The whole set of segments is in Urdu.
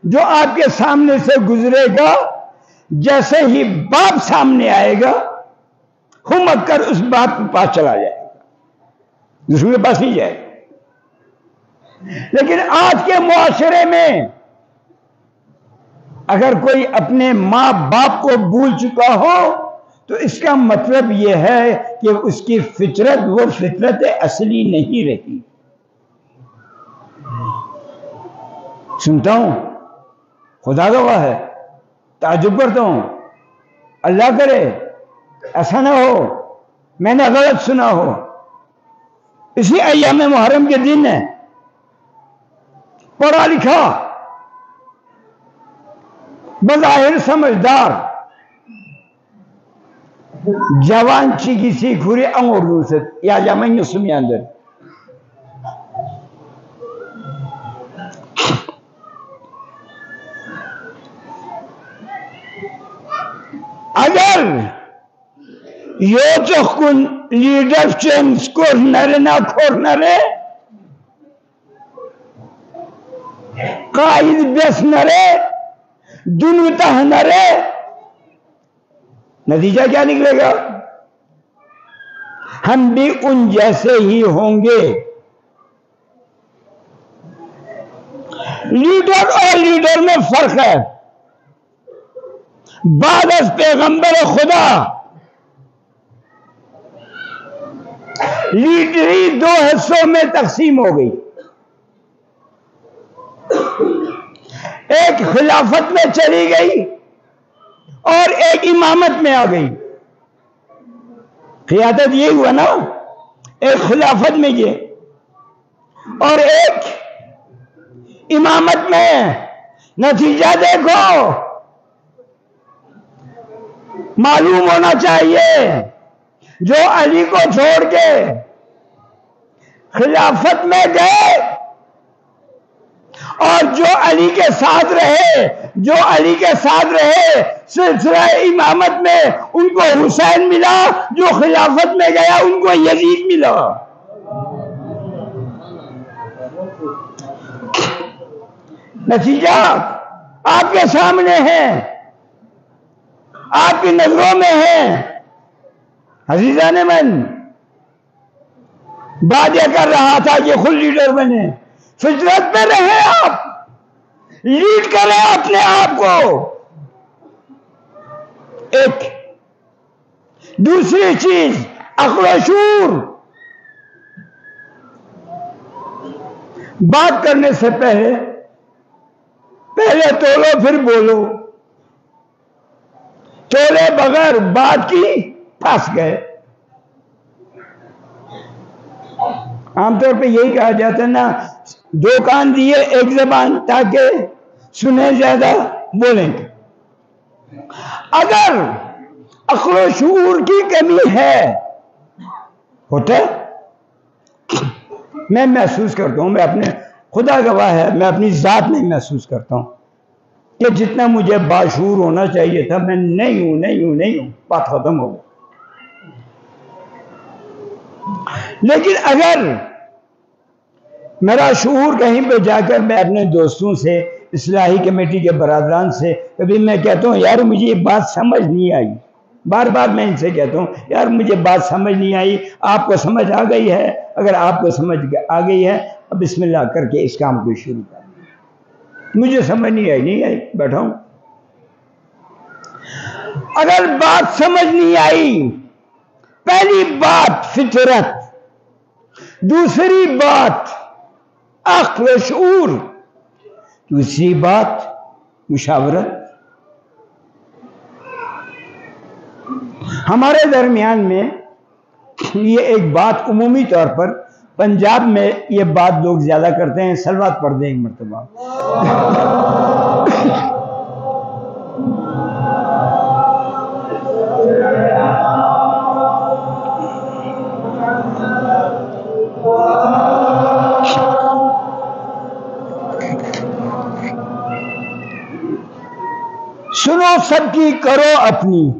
جو آپ کے سامنے سے گزرے گا جیسے ہی باپ سامنے آئے گا ہمک کر اس باپ کے پاس چلا جائے گا، دوسرے کے پاس نہیں جائے گا۔ لیکن آج کے معاشرے میں اگر کوئی اپنے ماں باپ کو بھول چکا ہو تو اس کا مطلب یہ ہے کہ اس کی فطرت وہ فطرت اصلی نہیں رہی۔ سنتا ہوں، خدا گواہ ہے، تعجب کرتا ہوں، اللہ کرے ایسا نہ ہو میں نے غلط سنا ہو۔ اسی ایام محرم کے دن ہے، پڑھا لکھا بظاہر سمجھدار جوان چیگی کھوری انگور دوست یا جامعی نسمی اندر اگر یوچخکن لیڈر چینز کورنر نا کورنر قائد بیس نرے دنوتا نرے نتیجہ کیا نکلے گا؟ ہم بھی ان جیسے ہی ہوں گے۔ لیڈر اور لیڈر میں فرق ہے۔ بعد از پیغمبر خدا لیڈری دو حصوں میں تقسیم ہو گئی، ایک خلافت میں چلی گئی اور ایک امامت میں آ گئی۔ قیادت یہ ہوا نا، ایک خلافت میں گئے اور ایک امامت میں۔ نتیجہ دیکھو، معلوم ہونا چاہیے جو علی کو چھوڑ کے خلافت میں گئے اور جو علی کے ساتھ رہے سلسلہ امامت میں ان کو حسین ملا، جو خلافت میں گیا ان کو یزید ملا۔ نتیجہ آپ کے سامنے ہے، آپ کی نظروں میں ہے۔ عزیزان من، بات یہ کر رہا تھا کہ خود لیڈر بنے، فطرت پہ رہے، آپ لیڈ کریں اپنے آپ کو۔ ایک دوسری چیز عقل و شعور، بات کرنے سے پہلے تولو پھر بولو، تولے بغیر بات کی پھنس گئے۔ عام طور پہ یہی کہا جاتا ہے نا، دو کان دیے ایک زبان تاکہ سنیں زیادہ بولیں۔ اگر عقل و شعور کی کمی ہے ہوتا میں محسوس کرتا ہوں، میں اپنے خدا گواہ ہے، میں اپنی ذات میں محسوس کرتا ہوں کہ جتنا مجھے باشعور ہونا چاہیے تھا میں نہیں ہوں، بات ختم ہو گئی۔ لیکن اگر میرا شعور کہیں پہ جا کر میں اپنے دوستوں سے، اصلاحی کمیٹی کے برادران سے کبھی میں کہتا ہوں یار مجھے یہ بات سمجھ نہیں آئی، بار بار میں ان سے کہتا ہوں یار مجھے بات سمجھ نہیں آئی، آپ کو سمجھ آ گئی ہے؟ اگر آپ کو سمجھ آ گئی ہے اب بسم اللہ کر کے اس کام کو شروع کر۔ مجھے سمجھ نہیں آئی بیٹھا ہوں۔ اگر بات سمجھ نہیں آئی، پہلی بات فطرت، دوسری بات عقل و شعور، دوسری بات مشاورت۔ ہمارے درمیان میں یہ ایک بات عمومی طور پر پنجاب میں یہ بات لوگ زیادہ کرتے ہیں، صلوات پڑھ دیں ایک مرتبہ۔ سنو سب کی کرو اپنی۔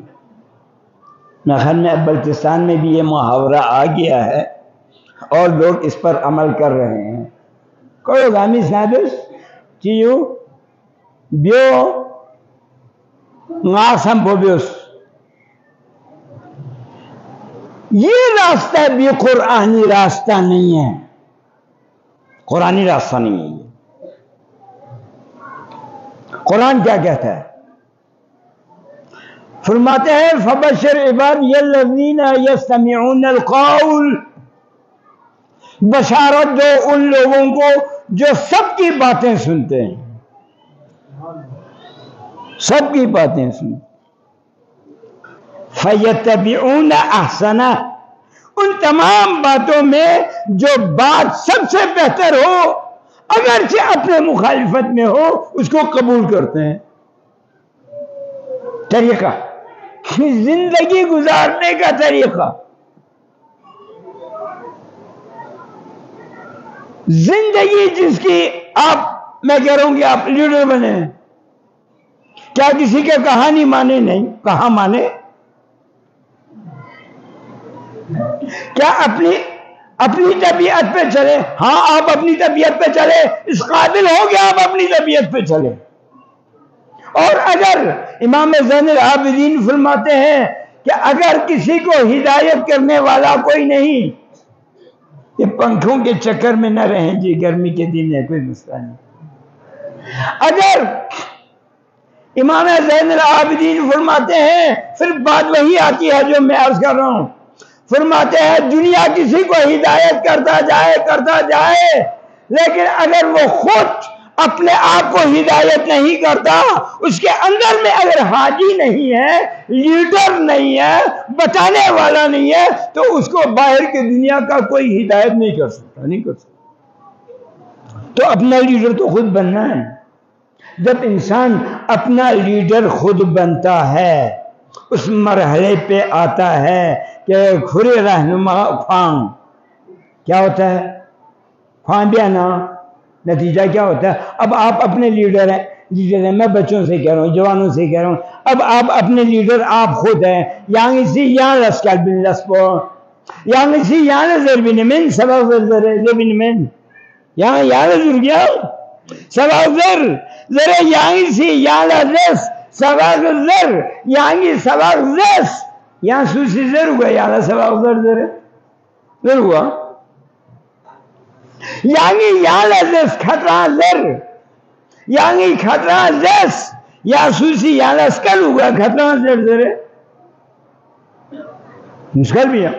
میں خیال میں بلوچستان میں بھی یہ محاورہ آ گیا ہے اور لوگ اس پر عمل کر رہے ہیں۔ کرو گامی سنادس چیو بیو ناسم بوبیوس یہ راستہ بھی قرآنی راستہ نہیں ہے، قرآنی راستہ نہیں ہے۔ قرآن کیا کہتا ہے؟ فرماتے ہیں فبشر عبادی الذین یستمعون القول، بشارت دو ان لوگوں کو جو سب کی باتیں سنتے ہیں، سب کی باتیں سنتے، فیتبعون احسنہ، ان تمام باتوں میں جو بات سب سے بہتر ہو اگرچہ اپنے مخالفت میں ہو اس کو قبول کرتے ہیں۔ طریقہ، زندگی گزارنے کا طریقہ، زندگی جس کی آپ، میں کہہ رہا ہوں کہ آپ لیڈر بنے، کیا کسی کے کہانی مانے؟ نہیں، کہاں مانے؟ کیا اپنی طبیعت پہ چلے؟ ہاں آپ اپنی طبیعت پہ چلے، اس قابل ہو کہ آپ اپنی طبیعت پہ چلے۔ اور اگر امام زین العابدین فرماتے ہیں کہ اگر کسی کو ہدایت کرنے والا کوئی نہیں، یہ پنکھوں کے چکر میں نہ رہیں جی، گرمی کے دن ہے، کوئی مسئلہ نہیں۔ اگر امام زین العابدین فرماتے ہیں، پھر بات وہی آتی ہے جو میں عرض کر رہا ہوں، فرماتے ہیں دنیا کسی کو ہدایت کرتا جائے لیکن اگر وہ خود اپنے آپ کو ہدایت نہیں کرتا، اس کے اندر میں اگر حاجی نہیں ہے، لیڈر نہیں ہے، بتانے والا نہیں ہے، تو اس کو باہر کی دنیا کا کوئی ہدایت نہیں کر سکتا۔ تو اپنا لیڈر تو خود بننا ہے۔ جب انسان اپنا لیڈر خود بنتا ہے، اس مرحلے پہ آتا ہے کہ کھرے رہنما خواں کیا ہوتا ہے؟ خواں بیانا، نتیجہ کیا ہوتا ہے؟ اب آپ اپنے لیڈر ہیں، میں بچوں سے کہہ رہا ہوں، جوانوں سے کہہ رہا ہوں، اب آپ اپنے لیڈر آپ خود ہیں۔ یعنی سی یا لسکال بن لسپو، یعنی سی یا نظر بن من سبا ذر بن من، یا نظر گیا سبا ذر یعنی سی یا لس سبا ذر یعنی سبا زس، یہاں سوسی ذر ہوا، یا سبا ذر ہوا، یعنی یا لس خطرہ ذر یعنی خطرہ زس، یا سوسی یا لسکل ہوا، خطرہ ذر مشکل بھی ہے۔